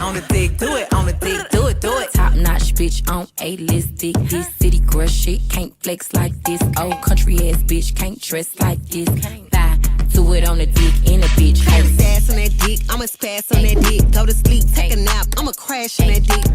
on the dick, do it, on the dick, do it, do it. Top notch bitch on A-list dick. This city girl shit can't flex like this. Old country ass bitch can't dress like this. Bye, do it on the dick in a bitch. Hey, sass on that dick, I'ma spaz on that dick. Go to sleep, take a nap, I'ma crash on that dick.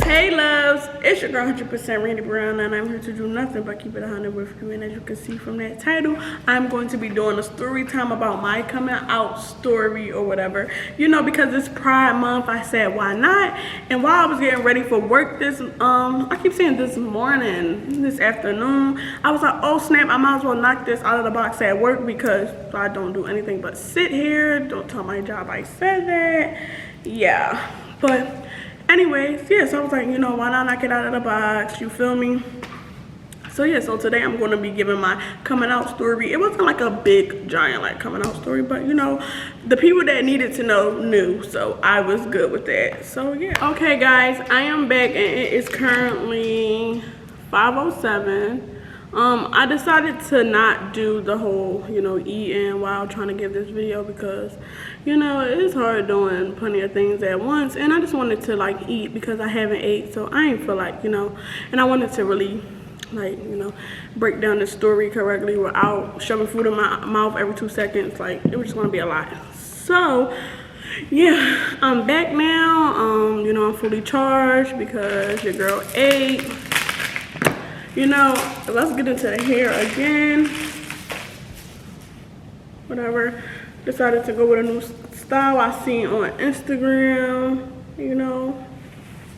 Hey loves, it's your girl 100% Randi.Brianna, and I'm here to do nothing but keep it 100 with you. And as you can see from that title, I'm going to be doing a story time about my coming out story or whatever. You know, because it's Pride Month, I said why not? And while I was getting ready for work this, I keep saying this afternoon, I was like, oh snap, I might as well knock this out of the box at work because I don't do anything but sit here. Don't tell my job I said that. Yeah, but anyways, yeah, so I was like, you know, why not knock it out of the box, you feel me? So yeah, so today I'm going to be giving my coming out story. It wasn't like a big giant like coming out story, but you know, the people that needed to know knew, so I was good with that. So yeah, okay guys, I am back and it is currently 5:07. I decided to not do the whole, you know, eating while trying to give this video because, you know, it's hard doing plenty of things at once, and I just wanted to like eat because I haven't ate, so I ain't feel like, you know, and I wanted to really like, you know, break down the story correctly without shoving food in my mouth every 2 seconds. Like, it was just gonna be a lot. So yeah, I'm back now. You know, I'm fully charged because your girl ate. You know, let's get into the hair again. Whatever. Decided to go with a new style I seen on Instagram. You know,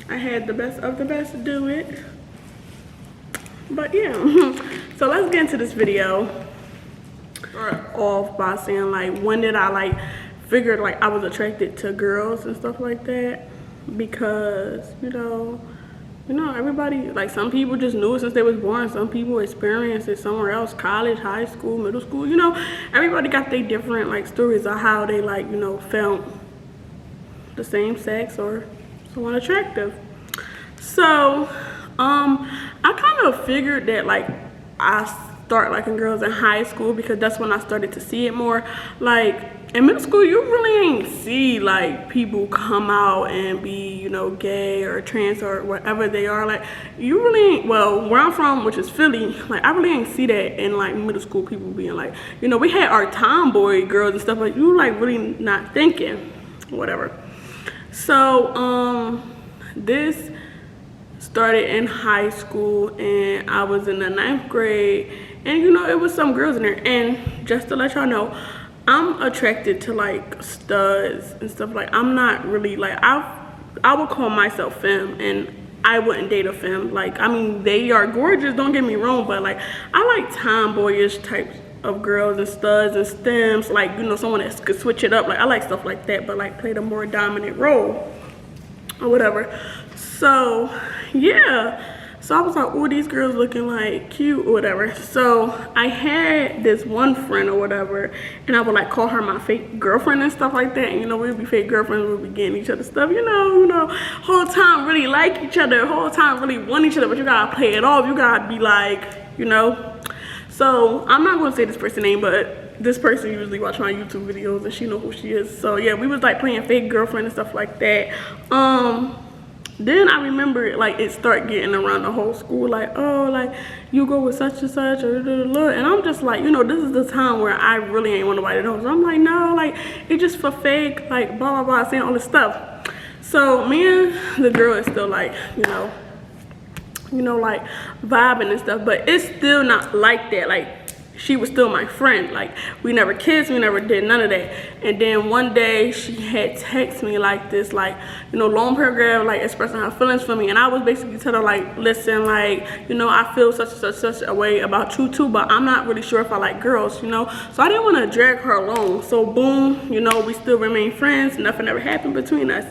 I had the best of the best do it. But yeah, so let's get into this video. Start off by saying like, when did I like figure like I was attracted to girls and stuff like that? Because, you know, everybody, like some people just knew it since they was born. Some people experienced it somewhere else, college, high school, middle school. You know, everybody got their different like stories of how they like, you know, felt the same sex or someone attractive. So, I kind of figured that like I start liking girls in high school because that's when I started to see it more. Like in middle school, you really ain't see like people come out and be, you know, gay or trans or whatever they are. Like you really ain't, well, where I'm from, which is Philly, like I really ain't see that in like middle school, people being like, you know, we had our tomboy girls and stuff, like you like really not thinking, whatever. So this started in high school and I was in the 9th grade, and you know, it was some girls in there. And just to let y'all know, I'm attracted to like studs and stuff. Like I'm not really like, I would call myself femme, and I wouldn't date a femme. Like, I mean, they are gorgeous, don't get me wrong, but like I like tomboyish types of girls and studs and stems, like, you know, someone that could switch it up. Like I like stuff like that, but like play the more dominant role or whatever. So yeah, so I was like, oh, these girls looking like cute or whatever. So I had this one friend or whatever, and I would like call her my fake girlfriend and stuff like that. And you know, we'd be fake girlfriends, we'd be getting each other stuff, you know, whole time really like each other, whole time really want each other, but you gotta play it off, you gotta be like, you know. So I'm not gonna say this person's name, but this person usually watch my YouTube videos and she know who she is. So yeah, we was like playing fake girlfriend and stuff like that. Then I remember like it started getting around the whole school, like, oh, like you go with such and such, and I'm just like, you know, this is the time where I really ain't want nobody to know. So I'm like, no, like it's just for fake, like blah blah blah, saying all this stuff. So me and the girl is still like, you know, like vibing and stuff, but it's still not like that. Like she was still my friend. Like we never kissed, we never did none of that. And then one day she had texted me like this, like, you know, long paragraph, like expressing her feelings for me. And I was basically telling her like, listen, like, you know, I feel such a way about you too, but I'm not really sure if I like girls, you know. So I didn't want to drag her along. So boom, you know, we still remain friends. Nothing ever happened between us.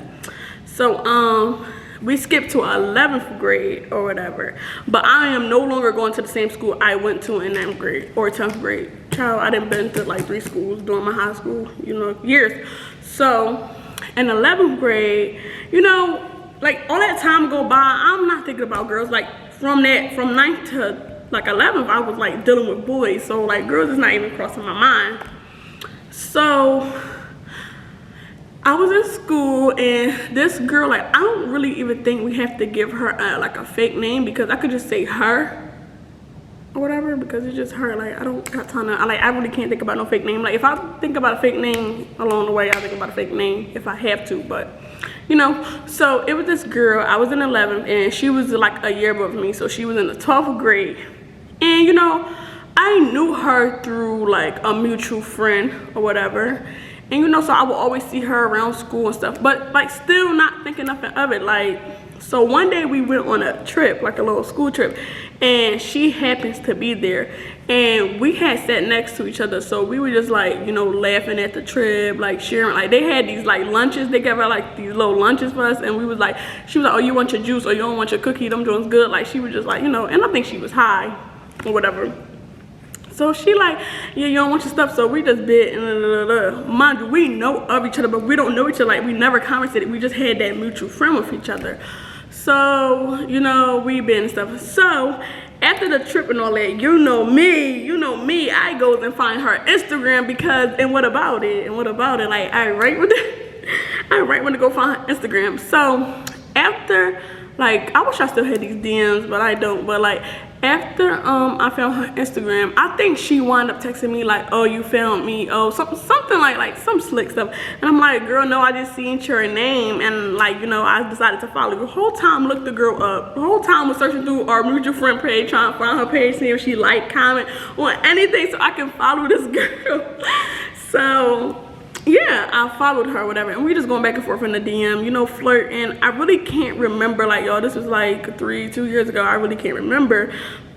So we skipped to 11th grade or whatever, but I am no longer going to the same school I went to in 9th grade or 10th grade. Child, I done been to like 3 schools during my high school, you know, years. So in 11th grade, you know, like all that time go by, I'm not thinking about girls. Like from 9th to like 11th, I was like dealing with boys, so like girls is not even crossing my mind. So I was in school and this girl, like, I don't really even think we have to give her like a fake name, because I could just say her or whatever, because it's just her. Like, I don't got time to, I really can't think about no fake name. Like, if I think about a fake name along the way, I'll think about a fake name if I have to, but you know. So it was this girl, I was in 11th and she was like a year above me, so she was in the 12th grade. And you know, I knew her through like a mutual friend or whatever. And you know, so I would always see her around school and stuff, but like still not thinking nothing of it. Like, so one day we went on a trip, like a little school trip, and she happens to be there, and we had sat next to each other, so we were just like, you know, laughing at the trip, like sharing. Like, they had these like lunches, they gave her like these little lunches for us, and we was like, she was like, oh, you want your juice, or you don't want your cookie, them doing good. Like, she was just like, you know, and I think she was high or whatever. So she like, yeah, you don't want your stuff. So we just bit and mind you, we know of each other, but we don't know each other. Like, we never conversated. We just had that mutual friend with each other. So, you know, we been and stuff. So after the trip and all that, you know me, I goes and find her Instagram, because, and what about it? Like, I right when to go find her Instagram. So after, like, I wish I still had these DMs, but I don't. But like, after I found her Instagram, I think she wound up texting me like, oh, you found me, oh, something like some slick stuff. And I'm like, girl, no, I just seen your name, and like, you know, I decided to follow you. The whole time looked the girl up. The whole time was searching through our mutual friend page, trying to find her page, see if she liked, comment on anything so I can follow this girl. So yeah, I followed her, whatever, and we just going back and forth in the DM, you know, flirting. I really can't remember, like, y'all, this was like 2 years ago. I really can't remember,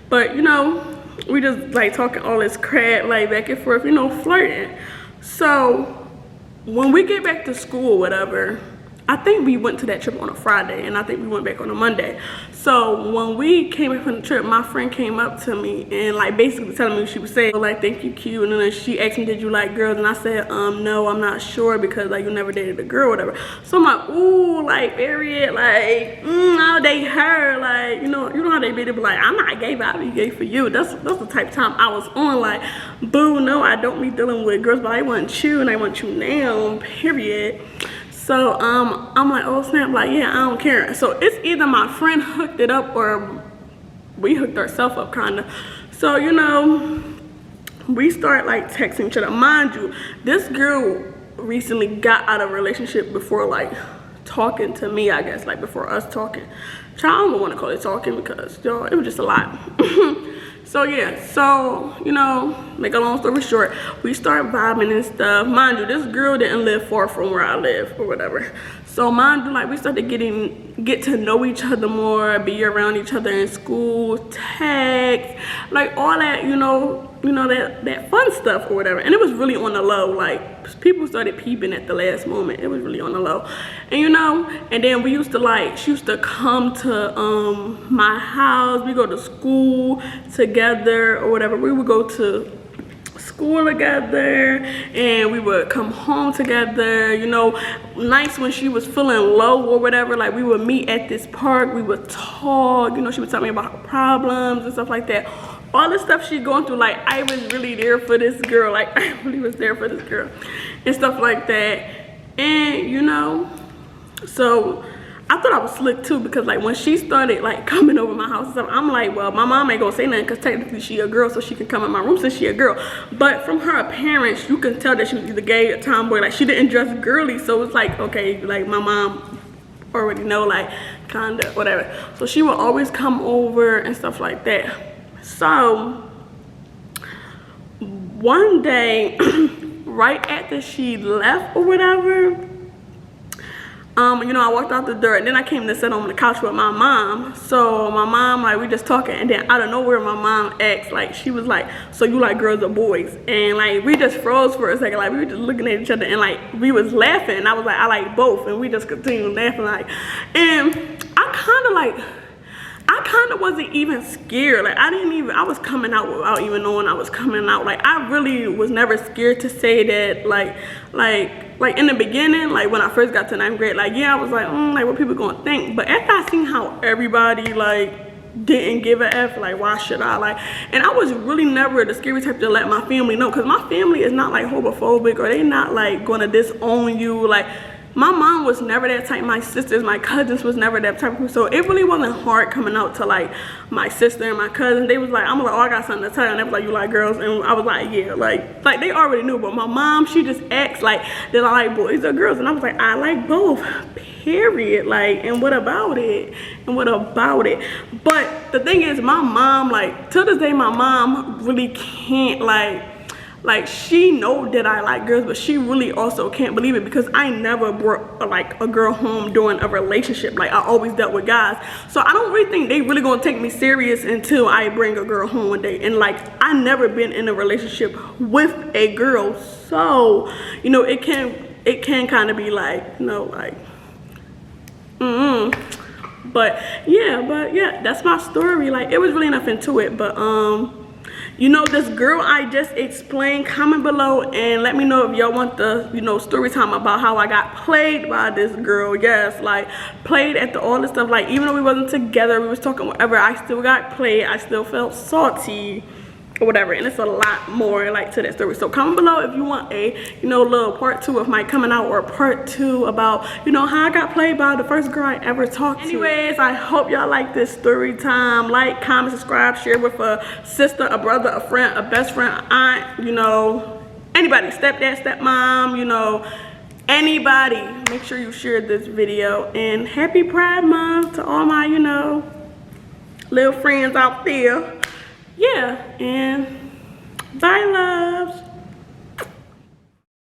but you know, we just like talking all this crap, like back and forth, you know, flirting. So when we get back to school, whatever, I think we went to that trip on a Friday, and I think we went back on a Monday. So when we came back from the trip, my friend came up to me and like basically telling me what she was saying, like, think you cute. And then she asked me, did you like girls? And I said, no, I'm not sure, because like you never dated a girl or whatever. So I'm like, ooh, like, period, like, I'll date her. Like, you know how they be, they be like, I'm not gay, but I'll be gay for you. That's the type of time I was on. Like, boo, no, I don't be dealing with girls, but I want you, and I want you now, period. So I'm like, oh snap, like, yeah, I don't care. So it's either my friend hooked it up or we hooked ourselves up, kind of. So, you know, we start like texting each other. Mind you, this girl recently got out of a relationship before like talking to me, I guess, like before us talking. Child, I don't want to call it talking, because y'all, it was just a lot. So yeah, so, you know, make a long story short, we start vibing and stuff. Mind you, this girl didn't live far from where I live or whatever. So mind you, like, we started get to know each other more, be around each other in school, text, like all that, you know that fun stuff or whatever. And it was really on the low. Like, people started peeping at the last moment. It was really on the low. And you know, and then we used to like, she used to come to my house. We go to school together or whatever. We would go to school together and we would come home together, you know. Nights when she was feeling low or whatever, like, we would meet at this park, we would talk, you know. She would tell me about her problems and stuff like that, all the stuff she's going through. Like, I was really there for this girl, like, I really was there for this girl and stuff like that. And you know, so I thought I was slick too, because like when she started like coming over my house and stuff, I'm like, well, my mom ain't gonna say nothing, because technically she a girl, so she can come in my room since she a girl. But from her appearance, you can tell that she was either gay or tomboy. Like, she didn't dress girly, so it's like, okay, like my mom already know, like, kinda whatever. So she would always come over and stuff like that. So one day, right after she left or whatever, you know, I walked out the door and then I came to sit on the couch with my mom. So my mom, like, we just talking, and then out of nowhere my mom asked, like, she was like, so you like girls or boys? And like, we just froze for a second, like, we were just looking at each other, and like, we was laughing, and I was like, I like both, and we just continued laughing, like, and I kind of wasn't even scared. Like, I was coming out without even knowing I was coming out. Like, I really was never scared to say that, like in the beginning, like when I first got to 9th grade, like, yeah, I was like, like, what people gonna think? But after I seen how everybody like didn't give a F, like, why should I? Like, and I was really never the scary type to let my family know, because my family is not like homophobic, or they not like gonna disown you. Like, my mom was never that type. My sisters, my cousins was never that type of people. So it really wasn't hard coming out to like my sister and my cousin. They was like, I'm like, oh, I got something to tell you. And they was like, you like girls? And I was like, yeah, like they already knew. But my mom, she just asked like, did I like boys or girls? And I was like, I like both, period. Like, and what about it? And what about it? But the thing is, my mom, like, to this day, my mom really can't like she know that I like girls, but she really also can't believe it because I never brought like a girl home during a relationship. Like, I always dealt with guys, so I don't really think they really gonna take me serious until I bring a girl home one day. And like, I never been in a relationship with a girl, so you know, it can kind of be like, you know, like but yeah, that's my story. Like, it was really nothing to it, but you know, this girl I just explained, comment below and let me know if y'all want the, you know, story time about how I got played by this girl. Yes, like, played at all this stuff. Like, even though we wasn't together, we was talking whatever, I still got played. I still felt salty or whatever, and it's a lot more like to that story. So comment below if you want a, you know, little part 2 of my coming out, or part 2 about, you know, how I got played by the first girl I ever talked to. Anyways, I hope y'all like this story time. Like, comment, subscribe, share with a sister, a brother, a friend, a best friend, aunt, you know, anybody, stepdad, stepmom, you know, anybody. Make sure you share this video. And happy Pride Month to all my, you know, little friends out there. Yeah, and bye, loves.